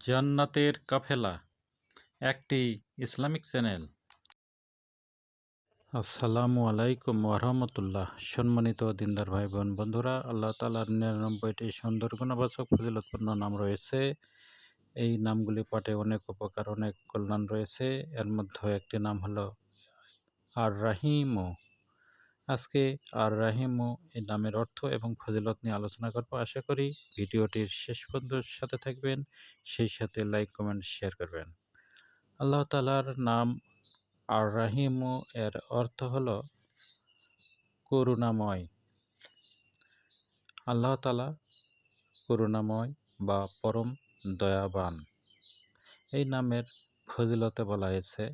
জান্নাতের কাফেলা একটি Islamic channel. আসসালামু আলাইকুম ওরহমতুল্লাহ। সম্মানিত দিনদার ভাই বোন বন্ধুরা, আল্লাহ তাআলার ৯৯টি সুন্দর গুণবাচক ফজিলতপূর্ণ নাম রয়েছে। এই নামগুলি পাঠে অনেক উপকার, অনেক কল্যাণ রয়েছে। এর মধ্যে একটি নাম হলো আর রাহিমু। আজকে আর রাহিমু এই নামের অর্থ এবং ফজিলত নিয়ে আলোচনা করব। আশা করি ভিডিওটির শেষ পর্যন্ত সাথে থাকবেন, সেই সাথে লাইক কমেন্ট শেয়ার করবেন। আল্লাহ তাআলার নাম আর রাহিমু এর অর্থ হলো করুণাময়। আল্লাহ তাআলা করুণাময় বা পরম দয়াবান। এই নামের ফজিলতে বলা হয়েছে,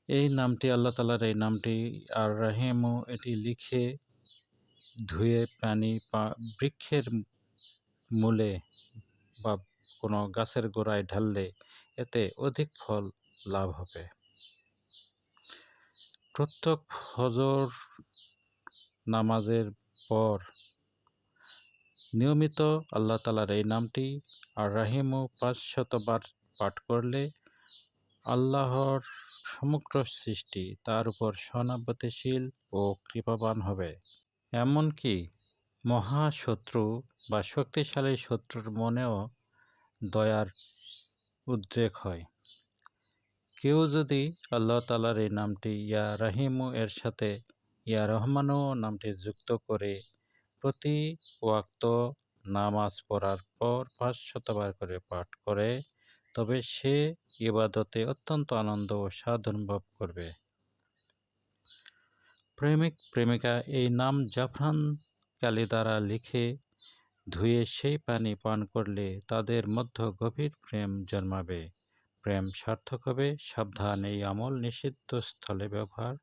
এই নামটি আল্লাহ তাআলার এই নামটি আর রাহিমু এটি লিখে ধুয়ে পানি বৃক্ষের মূলে বা কোনো গাছের গোড়ায় ঢাললে এতে অধিক ফল লাভ হবে। প্রত্যেক ফজর নামাজের পর নিয়মিত আল্লাহ তাআলার এই নামটি আর রাহিমু ৫০০ বার পাঠ করলে আল্লাহর সমগ্র সৃষ্টি তার উপর সহানুভূতিশীল ও কৃপাবান হবে। এমনকি মহাশত্রু বা শক্তিশালী শত্রুর মনেও দয়ার উদ্রেক হয়। কেউ যদি আল্লাহ তাআলার এই নামটি ইয়া রাহিমু এর সাথে ইয়া রহমানু নামটি যুক্ত করে প্রতি ওয়াক্ত নামাজ পড়ার পর ৫০০ বার করে পাঠ করে, তবে সে ইবাদতে অত্যন্ত আনন্দ ও স্বাদ অনুভব করবে। প্রেমিক প্রেমিকা এই নাম জাফরান কালি দ্বারা লিখে ধুয়ে সেই পানি পান করলে তাদের মধ্যে গভীর প্রেম জন্মাবে। প্রেম সার্থক হবে। সাবধান, এই আমল নিষিদ্ধ স্থলে ব্যবহার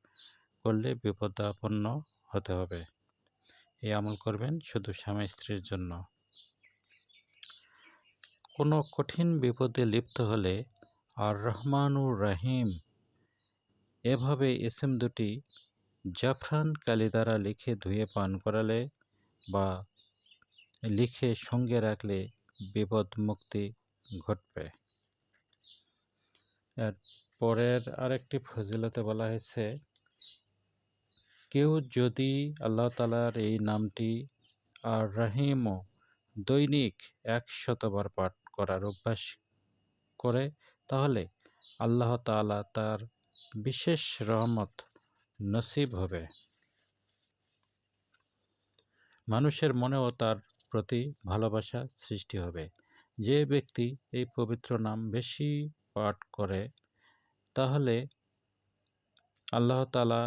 করলে বিপদাপন্ন হতে হবে। এই আমল করবেন শুধু স্বামী স্ত্রীর জন্য। কোনো কঠিন বিপদে লিপ্ত হলে আর রহমানুর রাহিম এভাবে ইসম দুটি জাফরান কালি দ্বারা লিখে ধুয়ে পান করালে বা লিখে সঙ্গে রাখলে বিপদ মুক্তি ঘটবে। এর পরের আরেকটি ফজিলতে বলা হয়েছে, কেউ যদি আল্লাহ তাআলার এই নামটি আর রাহিম দৈনিক ১০০ বার পাঠ করার অভ্যাস করে, তাহলে আল্লাহ তাআলা তার বিশেষ রহমত নসিব হবে। মানুষের মনেও তার প্রতি ভালোবাসা সৃষ্টি হবে। যে ব্যক্তি এই পবিত্র নাম বেশি পাঠ করে, তাহলে আল্লাহ তাআলা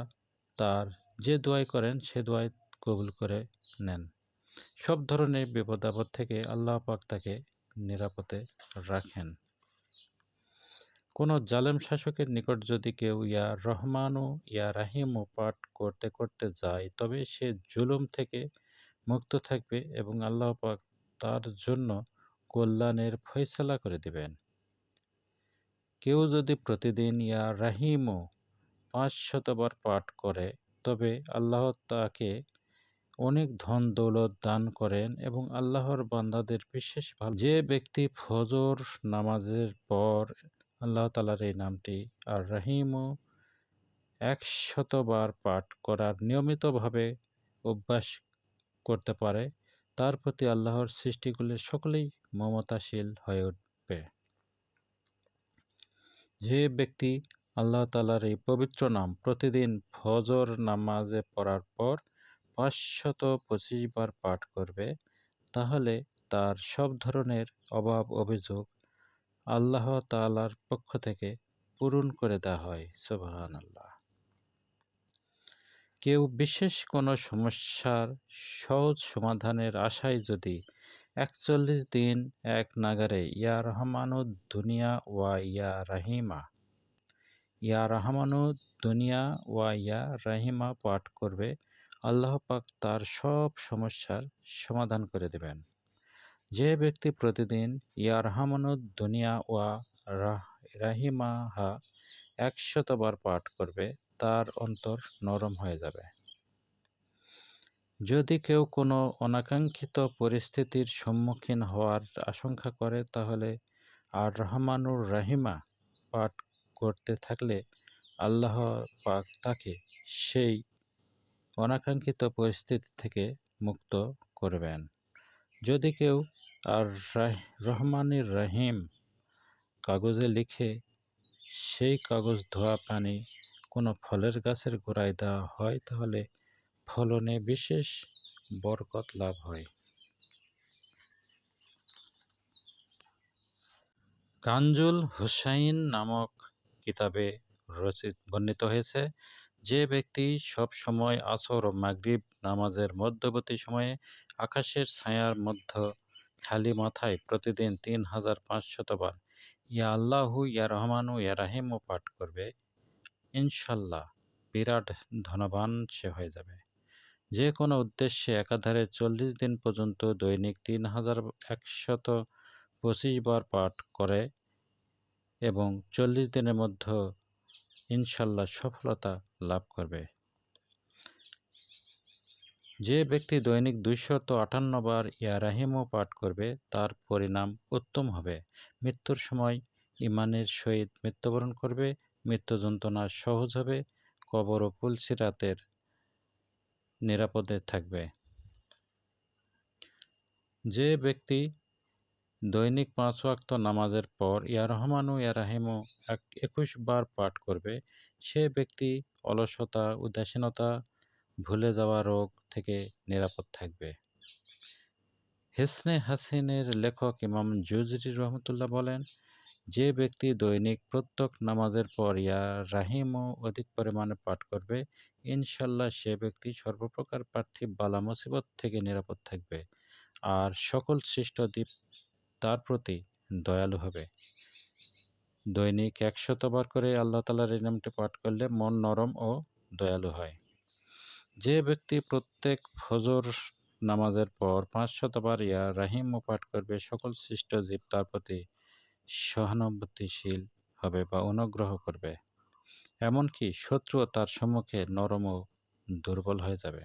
তার যে দোয়াই করেন সে দোয়াই কবুল করে নেন। সব ধরনের বিপদ আপদ থেকে আল্লাহ পাক তাকে নিরাপদে রাখেন। কোনো জালেম শাসকের নিকট যদি কেউ ইয়া রহমানু ইয়া রাহিমু পাঠ করতে করতে যায়, তবে সে জুলুম থেকে মুক্ত থাকবে এবং আল্লাহ পাক তার জন্য কল্যাণের ফয়সালা করে দেবেন। কেউ যদি প্রতিদিন ইয়া রাহিমু ৫০০ বার পাঠ করে, তবে আল্লাহ তাকে অনেক ধন দৌলত দান করেন এবং আল্লাহর বান্দাদের বিশেষ ভালো। যে ব্যক্তি ফজর নামাজের পর আল্লাহ তাআলার এই নামটি আর রাহিমু ১০০ বার পাঠ করার নিয়মিতভাবে অভ্যাস করতে পারে, তার প্রতি আল্লাহর সৃষ্টিগুলির সকলেই মমতাশীল হয়ে উঠবে। যে ব্যক্তি আল্লাহ তাআলার এই পবিত্র নাম প্রতিদিন ফজর নামাজে পড়ার পর ৫২৫ বার পাঠ করবে, তাহলে তার সব ধরনের অভাব অভিযোগ আল্লাহ তাআলার পক্ষ থেকে পূরণ করে দেওয়া হয়। সুবহানাল্লাহ। কেউ বিশেষ কোনো সমস্যার সহজ সমাধানের আশায় যদি ৪১ দিন এক নাগারে ইয়া রহমানুদ দুনিয়া ওয়া ইয়া রাহিমা ইয়া রহমানুদ দুনিয়া ওয়া ইয়া রাহিমা পাঠ করবে, আল্লাহ পাক তার সব সমস্যার সমাধান করে দেবেন। যে ব্যক্তি প্রতিদিন ইয়া রহমানুদ দুনিয়া ওয়া রাহিমাহা ১০০ বার পাঠ করবে, তার অন্তর নরম হয়ে যাবে। যদি কেউ কোনো অনাকাঙ্ক্ষিত পরিস্থিতির সম্মুখীন হওয়ার আশঙ্কা করে তাহলে আর রহমানুর রাহিমা পাঠ করতে থাকলে আল্লাহ পাক তাকে সেই অনাকাঙ্ক্ষিত পরিস্থিতি থেকে মুক্ত করবেন। যদি কেউ আর রহমানির রহিম কাগজে লিখে সেই কাগজ ধোয়া পানি কোনো ফলের গাছের গোড়ায় দেওয়া হয় তাহলে ফলনে বিশেষ বরকত লাভ হয়। কানজুল হুসাইন নামক কিতাবে বর্ণিত হয়েছে, যে ব্যক্তি সব সময় আসর ও মাগরিব নামাজের মধ্যবর্তী সময়ে আকাশের ছায়ার মধ্যে খালি মাথায় প্রতিদিন ৩৫০০ বার ইয়া আল্লাহু ইয়া রহমানু ইয়া রাহিমু পাঠ করবে, ইনশাল্লাহ বিরাট ধনবান সে হয়ে যাবে। যে কোনো উদ্দেশ্যে একাধারে ৪০ দিন পর্যন্ত দৈনিক ৩,১২৫ বার পাঠ করে এবং ৪০ দিনের মধ্যে ইনশাল্লাহ সফলতা লাভ করবে। যে ব্যক্তি দৈনিক ২৫৮ বার ইয়া রাহিমও পাঠ করবে তার পরিণাম উত্তম হবে। মৃত্যুর সময় ঈমানের সহিত মৃত্যুবরণ করবে, মৃত্যু যন্ত্রণা সহজ হবে, কবর ও পুলসিরাতের নিরাপদে থাকবে। যে ব্যক্তি দৈনিক ৫ ওয়াক্ত নামাজের পর ইয়া রহমানু ইয়া রাহিমু ২১ বার পাঠ করবে, সে ব্যক্তি অলসতা, উদাসীনতা, ভুলে যাওয়া রোগ থেকে নিরাপদ থাকবে। হিসনে হাসিনের লেখক ইমাম জুজরি রহমতুল্লাহ বলেন, যে ব্যক্তি দৈনিক প্রত্যেক নামাজের পর ইয়া রাহিমু অধিক পরিমাণে পাঠ করবে, ইনশাল্লাহ সে ব্যক্তি সর্বপ্রকার পার্থিব বালা মুসিবত থেকে নিরাপদ থাকবে আর সকল সৃষ্ট দ্বীপ তার প্রতি দয়ালু হবে। দৈনিক ১০০ বার করে আল্লাহ তাআলার এই নামটি পাঠ করলে মন নরম ও দয়ালু হয়। যে ব্যক্তি প্রত্যেক ফজর নামাজের পর ৫০০ বার ইয়া রাহিমও পাঠ করবে, সকল সৃষ্ট জীব তার প্রতি সহানুভূতিশীল হবে বা অনুগ্রহ করবে, এমনকি শত্রুও তার সম্মুখে নরম ও দুর্বল হয়ে যাবে।